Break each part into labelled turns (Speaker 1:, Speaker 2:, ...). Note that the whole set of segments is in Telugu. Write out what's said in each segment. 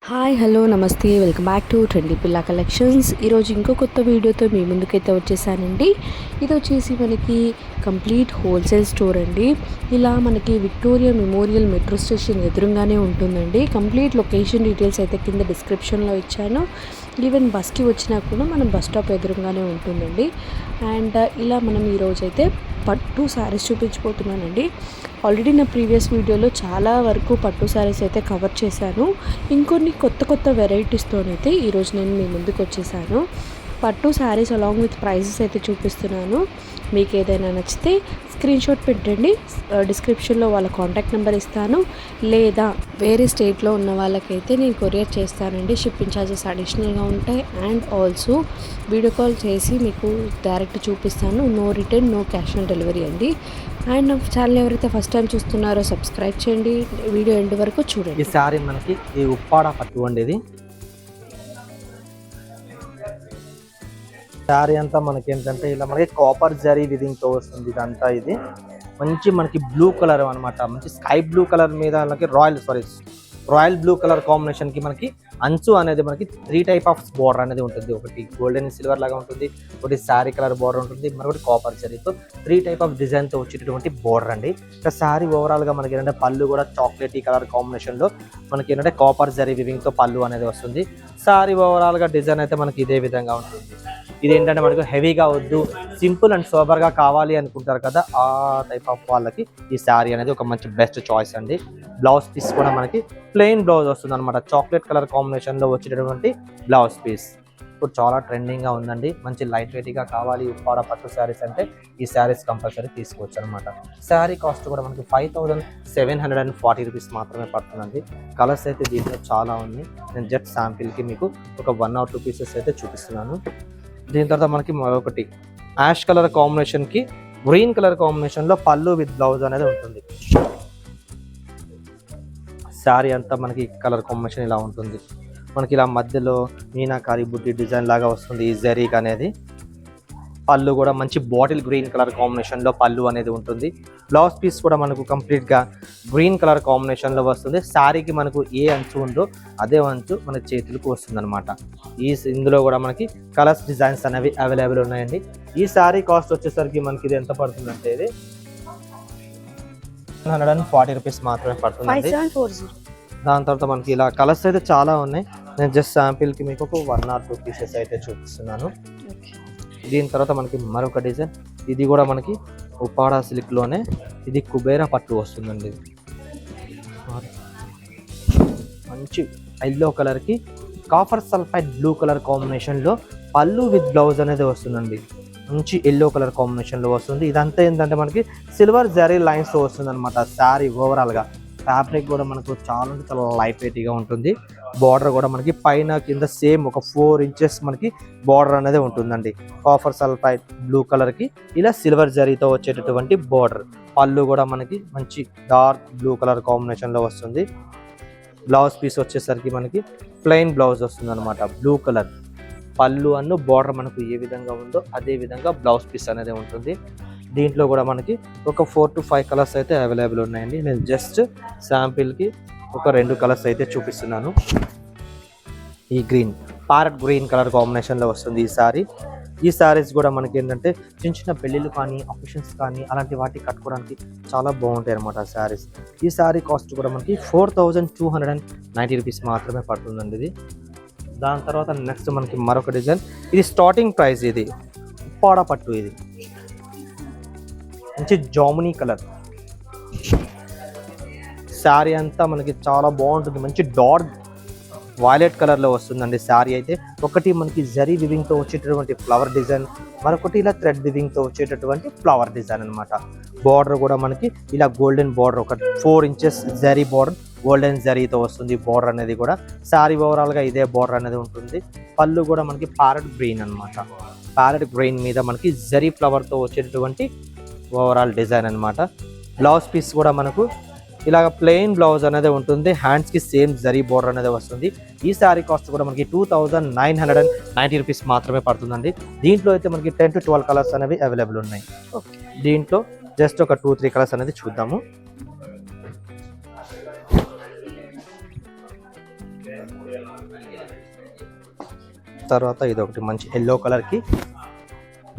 Speaker 1: హాయ్ హలో నమస్తే వెల్కమ్ బ్యాక్ టు ట్రెండీ పిల్ల కలెక్షన్స్. ఈరోజు ఇంకో కొత్త వీడియోతో మీ ముందుకైతే వచ్చేసానండి. ఇది వచ్చేసి మనకి కంప్లీట్ హోల్సేల్ స్టోర్ అండి. ఇలా మనకి విక్టోరియా మెమోరియల్ మెట్రో స్టేషన్ ఎదురుగానే ఉంటుందండి. కంప్లీట్ లొకేషన్ డీటెయిల్స్ అయితే కింద డిస్క్రిప్షన్లో ఇచ్చాను. ఈవెన్ బస్కి వచ్చినా కూడా మనం బస్ స్టాప్ ఎదురుగానే ఉంటుందండి. అండ్ ఇలా మనం ఈరోజు అయితే పట్టు శారీస్ చూపించబోతున్నానండి. ఆల్రెడీ నా ప్రీవియస్ వీడియోలో చాలా వరకు పట్టు శారీస్ అయితే కవర్ చేశాను. ఇంకొన్ని కొత్త వెరైటీస్తోనైతే ఈరోజు నేను మీ ముందుకు వచ్చేసాను. పట్టు శారీస్ అలాంగ్ విత్ ప్రైజెస్ అయితే చూపిస్తున్నాను. మీకు ఏదైనా నచ్చితే స్క్రీన్ షాట్ పెట్టండి. డిస్క్రిప్షన్లో వాళ్ళ కాంటాక్ట్ నెంబర్ ఇస్తాను. లేదా వేరే స్టేట్లో ఉన్న వాళ్ళకైతే నేను కొరియర్ చేస్తానండి. షిప్పింగ్ ఛార్జెస్ అడిషనల్గా ఉంటాయి. అండ్ ఆల్సో వీడియో కాల్ చేసి మీకు డైరెక్ట్ చూపిస్తాను. No return, no cash on delivery అండి. అండ్ నా ఛానల్ ఎవరైతే ఫస్ట్ టైం చూస్తున్నారో సబ్స్క్రైబ్ చేయండి. వీడియో ఎండ్ వరకు చూడండి.
Speaker 2: ఈ శారీ మనకి ఈ ఉప్పాడ పట్టు అండి. ఇది శారీ అంతా మనకి ఏంటంటే ఇలా మనకి కాపర్ జరీ విధింగ్తో వస్తుంది. ఇదంతా ఇది మంచి మనకి బ్లూ కలర్ అనమాట. మంచి స్కై బ్లూ కలర్ మీద మనకి రాయల్ బ్లూ కలర్ కాంబినేషన్ కి మనకి అంచు అనేది మనకి 3 టైప్ ఆఫ్ బోర్డర్ అనేది ఉంటుంది. ఒకటి గోల్డెన్ సిల్వర్ లాగా ఉంటుంది, ఒకటి శారీ కలర్ బోర్డర్ ఉంటుంది, మరొకటి కాపర్ జరీతో 3 టైప్ ఆఫ్ డిజైన్ తో వచ్చేటటువంటి బోర్డర్ అండి. ఇంకా శారీ ఓవరాల్ గా మనకి ఏంటంటే పళ్ళు కూడా చాక్లెటీ కలర్ కాంబినేషన్ లో మనకి ఏంటంటే కాపర్ జరీ వివింగ్ తో పళ్ళు అనేది వస్తుంది. శారీ ఓవరాల్ గా డిజైన్ అయితే మనకి ఇదే విధంగా ఉంటుంది. ఇదేంటంటే మనకు హెవీగా వద్దు, సింపుల్ అండ్ సోబర్గా కావాలి అనుకుంటారు కదా, ఆ టైప్ ఆఫ్ వాళ్ళకి ఈ శారీ అనేది ఒక మంచి బెస్ట్ చాయిస్ అండి. బ్లౌజ్ పీస్ కూడా మనకి ప్లెయిన్ బ్లౌజ్ వస్తుంది అనమాట. చాక్లెట్ కలర్ కాంబినేషన్లో వచ్చేటటువంటి బ్లౌజ్ పీస్ ఇప్పుడు చాలా ట్రెండింగ్గా ఉందండి. మంచి లైట్ వెయిట్గా కావాలి ఉప్పాడ పట్టు శారీస్ అంటే ఈ శారీస్ కంపల్సరీ తీసుకోవచ్చు అనమాట. శారీ కాస్ట్ కూడా మనకి 5740 రూపీస్ మాత్రమే పడుతుందండి. కలర్స్ అయితే దీంట్లో చాలా ఉన్నాయి. నేను జస్ట్ శాంపిల్కి మీకు ఒక 1 or 2 పీసెస్ అయితే చూపిస్తున్నాను. దీని తర్వాత మనకి మరొకటి యాష్ కలర్ కాంబినేషన్కి గ్రీన్ కలర్ కాంబినేషన్లో పళ్ళు విత్ బ్లౌజ్ అనేది ఉంటుంది. శారీ అంతా మనకి కలర్ కాంబినేషన్ ఇలా ఉంటుంది. మనకి ఇలా మధ్యలో మీనాకారి బుట్టి డిజైన్ లాగా వస్తుంది ఈ జరీక్ అనేది. పళ్ళు కూడా మంచి బాటిల్ గ్రీన్ కలర్ కాంబినేషన్లో పళ్ళు అనేది ఉంటుంది. బ్లౌజ్ పీస్ కూడా మనకు కంప్లీట్గా గ్రీన్ కలర్ కాంబినేషన్లో వస్తుంది. శారీకి మనకు ఏ అంచు ఉందో అదే అంచు మన చేతులకు వస్తుంది అనమాట. ఇందులో కూడా మనకి కలర్స్ డిజైన్స్ అనేవి అవైలబుల్ ఉన్నాయండి. ఈ శారీ కాస్ట్ వచ్చేసరికి మనకి ఇది ఎంత పడుతుందంటే ఇది 140 రూపీస్ మాత్రమే పడుతుంది. దాని తర్వాత మనకి ఇలా కలర్స్ అయితే చాలా ఉన్నాయి. నేను జస్ట్ శాంపిల్కి మీకు ఒక 1 or 2 పీసెస్ అయితే చూపిస్తున్నాను. దీని తర్వాత మనకి మరొక డిజైన్, ఇది కూడా మనకి ఉప్పాడ సిల్క్లోనే, ఇది కుబేరా పట్టు వస్తుందండి. మంచి ఎల్లో కలర్కి కాపర్ సల్ఫైడ్ బ్లూ కలర్ కాంబినేషన్లో పళ్ళు విత్ బ్లౌజ్ అనేది వస్తుందండి. మంచి ఎల్లో కలర్ కాంబినేషన్లో వస్తుంది. ఇదంతా ఏంటంటే మనకి సిల్వర్ జరీ లైన్స్తో వస్తుంది అనమాట. శారీ ఓవరాల్గా ఫ్యాబ్రిక్ కూడా మనకు చాలా లైట్ వెయిట్గా ఉంటుంది. బార్డర్ కూడా మనకి పైన కింద సేమ్ ఒక 4 inches మనకి బార్డర్ అనేది ఉంటుందండి. కాపర్ సల్ఫైడ్ బ్లూ కలర్కి ఇలా సిల్వర్ జరీతో వచ్చేటటువంటి బార్డర్. పళ్ళు కూడా మనకి మంచి డార్క్ బ్లూ కలర్ కాంబినేషన్లో వస్తుంది. బ్లౌజ్ పీస్ వచ్చేసరికి మనకి ప్లెయిన్ బ్లౌజ్ వస్తుంది అనమాట. బ్లూ కలర్ పళ్ళు అన్ను బార్డర్ మనకు ఏ విధంగా ఉందో అదే విధంగా బ్లౌజ్ పీస్ అనేది ఉంటుంది. దీంట్లో కూడా మనకి ఒక 4 to 5 కలర్స్ అయితే అవైలబుల్ ఉన్నాయండి. నేను జస్ట్ శాంపిల్కి ఒక 2 కలర్స్ అయితే చూపిస్తున్నాను. ఈ ప్యారెట్ గ్రీన్ కలర్ కాంబినేషన్లో వస్తుంది ఈ శారీ. ఈ శారీస్ కూడా మనకి ఏంటంటే చిన్న పెళ్ళిళ్ళు కానీ అకేషన్స్ కానీ అలాంటి వాటికి కట్టుకోవడానికి చాలా బాగుంటాయి అనమాట శారీస్. ఈ శారీ కాస్ట్ కూడా మనకి 4290 రూపీస్ మాత్రమే పడుతుందండి ఇది. దాని తర్వాత నెక్స్ట్ మనకి మరొక డిజైన్, ఇది స్టార్టింగ్ ప్రైస్, ఇది ఉప్పాడ పట్టు. ఇది మంచి జామునీ కలర్ శారీ అంతా మనకి చాలా బాగుంటుంది. మంచి డార్క్ వైలెట్ కలర్లో వస్తుందండి శారీ అయితే. ఒకటి మనకి జరీ వివింగ్తో వచ్చేటటువంటి ఫ్లవర్ డిజైన్, మరొకటి ఇలా థ్రెడ్ వివింగ్తో వచ్చేటటువంటి ఫ్లవర్ డిజైన్ అనమాట. బార్డర్ కూడా మనకి ఇలా గోల్డెన్ బార్డర్, ఒక 4 inches జరీ బార్డర్ గోల్డెన్ జరీతో వస్తుంది బార్డర్ అనేది కూడా. శారీ ఓవరాల్గా ఇదే బార్డర్ అనేది ఉంటుంది. పళ్ళు కూడా మనకి ప్యారెట్ గ్రీన్ అనమాట. ప్యారెట్ గ్రీన్ మీద మనకి జరీ ఫ్లవర్తో వచ్చేటటువంటి ఓవరాల్ డిజైన్ అనమాట. బ్లౌజ్ పీస్ కూడా మనకు ఇలాగ ప్లెయిన్ బ్లౌజ్ అనేది ఉంటుంది. హ్యాండ్స్కి సేమ్ జరీ బోర్డర్ అనేది వస్తుంది. ఈ శారీ కాస్ట్ కూడా మనకి 2990 రూపీస్ మాత్రమే పడుతుందండి. దీంట్లో అయితే మనకి 10 to 12 కలర్స్ అనేవి అవైలబుల్ ఉన్నాయి. దీంట్లో జస్ట్ ఒక 2-3 కలర్స్ అనేది చూద్దాము. తర్వాత ఇది ఒకటి మంచి ఎల్లో కలర్కి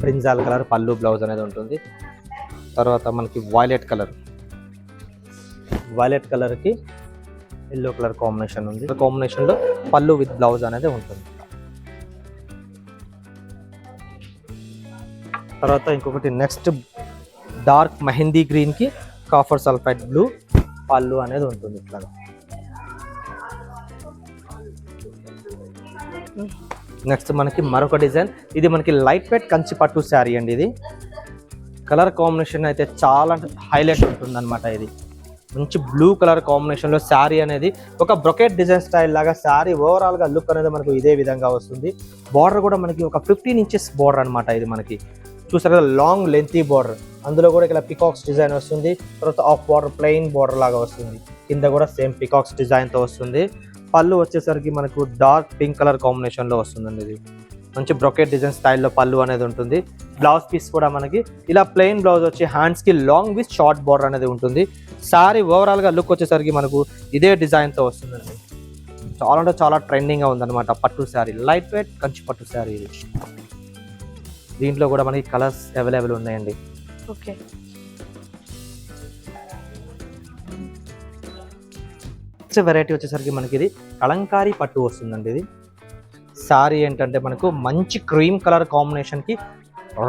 Speaker 2: బ్రింజాల్ కలర్ పళ్ళు బ్లౌజ్ అనేది ఉంటుంది. తర్వాత మనకి వైలెట్ కలర్కి ఎల్లో కలర్ కాంబినేషన్ ఉంది. కాంబినేషన్లో పళ్ళు విత్ బ్లౌజ్ అనేది ఉంటుంది. తర్వాత ఇంకొకటి నెక్స్ట్ డార్క్ మెహందీ గ్రీన్కి కాఫర్ సల్ఫైడ్ బ్లూ పళ్ళు అనేది ఉంటుంది. ఇట్లా నెక్స్ట్ మనకి మరొక డిజైన్, ఇది మనకి లైట్ వెయిట్ కంచి పట్టు శారీ అండి. ఇది కలర్ కాంబినేషన్ అయితే చాలా హైలైట్ ఉంటుంది అనమాట. ఇది మంచి బ్లూ కలర్ కాంబినేషన్లో శారీ అనేది ఒక బ్రొకెట్ డిజైన్ స్టైల్ లాగా శారీ ఓవరాల్గా లుక్ అనేది మనకు ఇదే విధంగా వస్తుంది. బార్డర్ కూడా మనకి ఒక 15 ఇంచెస్ బార్డర్ అనమాట. ఇది మనకి చూసారు కదా, లాంగ్ లెంతీ బార్డర్. అందులో కూడా ఇక్కడ పికాక్స్ డిజైన్ వస్తుంది. తర్వాత ఆఫ్ బార్డర్ ప్లెయిన్ బార్డర్ లాగా వస్తుంది. కింద కూడా సేమ్ పికాక్స్ డిజైన్తో వస్తుంది. పళ్ళు వచ్చేసరికి మనకు డార్క్ పింక్ కలర్ కాంబినేషన్లో వస్తుందండి. ఇది మంచి బ్రొకెట్ డిజైన్ స్టైల్లో పళ్ళు అనేది ఉంటుంది. బ్లౌజ్ పీస్ కూడా మనకి ఇలా ప్లెయిన్ బ్లౌజ్ వచ్చి హ్యాండ్స్కి లాంగ్ విత్ షార్ట్ బార్డర్ అనేది ఉంటుంది. శారీ ఓవరాల్గా లుక్ వచ్చేసరికి మనకు ఇదే డిజైన్తో వస్తుందండి. చాలా అంటే చాలా ట్రెండింగ్గా ఉందన్నమాట పట్టు శారీ, లైట్ వెయిట్ కంచి పట్టు శారీ. ఇది దీంట్లో కూడా మనకి కలర్స్ అవైలబుల్ ఉన్నాయండి.
Speaker 1: ఓకే,
Speaker 2: నెక్స్ట్ వెరైటీ వచ్చేసరికి మనకి ఇది కలంకారీ పట్టు వస్తుందండి. ఇది శారీ ఏంటంటే మనకు మంచి క్రీమ్ కలర్ కాంబినేషన్కి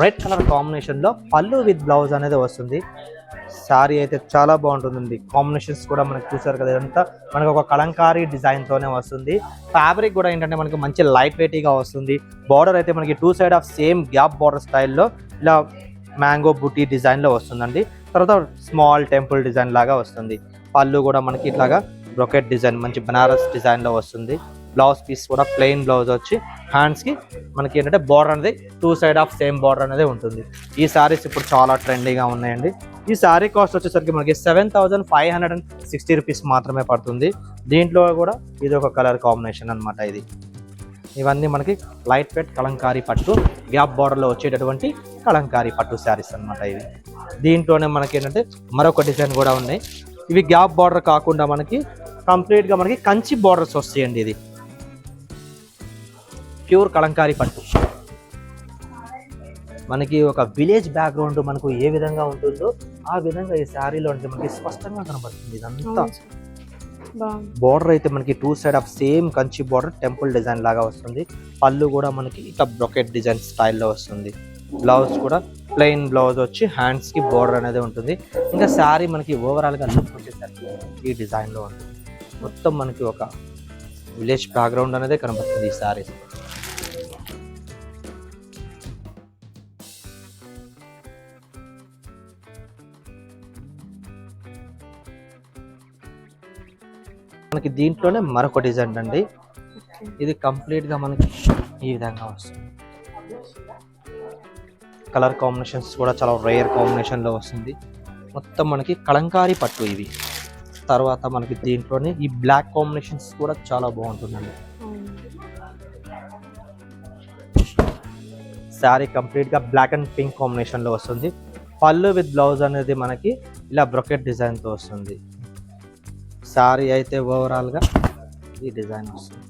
Speaker 2: రెడ్ కలర్ కాంబినేషన్లో పళ్ళు విత్ బ్లౌజ్ అనేది వస్తుంది. శారీ అయితే చాలా బాగుంటుందండి. కాంబినేషన్స్ కూడా మనకు చూసారు కదా, ఇదంతా మనకు ఒక కలంకారీ డిజైన్తోనే వస్తుంది. ఫ్యాబ్రిక్ కూడా ఏంటంటే మనకు మంచి లైట్ వెయిట్గా వస్తుంది. బార్డర్ అయితే మనకి 2 side of same gap border స్టైల్లో ఇలా మ్యాంగో బుటీ డిజైన్లో వస్తుందండి. తర్వాత స్మాల్ టెంపుల్ డిజైన్ లాగా వస్తుంది. పళ్ళు కూడా మనకి ఇట్లాగా బ్రొకెట్ డిజైన్ మంచి బనారస్ డిజైన్లో వస్తుంది. బ్లౌజ్ పీస్ కూడా ప్లెయిన్ బ్లౌజ్ వచ్చి హ్యాండ్స్కి మనకి ఏంటంటే బార్డర్ అనేది 2 సైడ్ ఆఫ్ సేమ్ బార్డర్ అనేది ఉంటుంది. ఈ శారీస్ ఇప్పుడు చాలా ట్రెండీగా ఉన్నాయండి. ఈ శారీ కాస్ట్ వచ్చేసరికి మనకి 7,560 రూపీస్ మాత్రమే పడుతుంది. దీంట్లో కూడా ఇది ఒక కలర్ కాంబినేషన్ అనమాట. ఇవన్నీ మనకి లైట్ వెయిట్ కలంకారీ పట్టు గ్యాప్ బార్డర్లో వచ్చేటటువంటి కలంకారీ పట్టు శారీస్ అనమాట. ఇవి దీంట్లోనే మనకి ఏంటంటే మరొక డిజైన్ కూడా ఉన్నాయి. ఇవి గ్యాప్ బార్డర్ కాకుండా మనకి కంప్లీట్గా మనకి కంచి బార్డర్స్ వస్తాయండి. ఇది ప్యూర్ కలంకారీ పట్టు. మనకి ఒక విలేజ్ బ్యాక్గ్రౌండ్ మనకు ఏ విధంగా ఉంటుందో ఆ విధంగా ఈ శారీలో అంటే మనకి స్పష్టంగా కనబడుతుంది. ఇదంతా బార్డర్ అయితే మనకి 2 side of same Kanchi border temple design లాగా వస్తుంది. పళ్ళు కూడా మనకి ఇట్లా బ్రొకెట్ డిజైన్ స్టైల్లో వస్తుంది. బ్లౌజ్ కూడా ప్లెయిన్ బ్లౌజ్ వచ్చి హ్యాండ్స్కి బార్డర్ అనేది ఉంటుంది. ఇంకా శారీ మనకి ఓవరాల్గా లుక్ వచ్చేసరికి ఈ డిజైన్లో ఉంటుంది. మొత్తం మనకి ఒక విలేజ్ బ్యాక్గ్రౌండ్ అనేది కనబడుతుంది ఈ శారీ. మనకి దీంట్లోనే మరొక డిజైన్ అండి. ఇది కంప్లీట్గా మనకి ఈ విధంగా వస్తుంది. కలర్ కాంబినేషన్స్ కూడా చాలా రేర్ కాంబినేషన్లో వస్తుంది. మొత్తం మనకి కలంకారీ పట్టు ఇవి. తర్వాత మనకి దీంట్లోనే ఈ బ్లాక్ కాంబినేషన్స్ కూడా చాలా బాగుంటుందండి. శారీ కంప్లీట్గా బ్లాక్ అండ్ పింక్ కాంబినేషన్లో వస్తుంది. పళ్ళు విత్ బ్లౌజ్ అనేది మనకి ఇలా బ్రొకెట్ డిజైన్తో వస్తుంది. శారీ అయితే ఓవరాల్గా ఈ డిజైన్ వస్తుంది.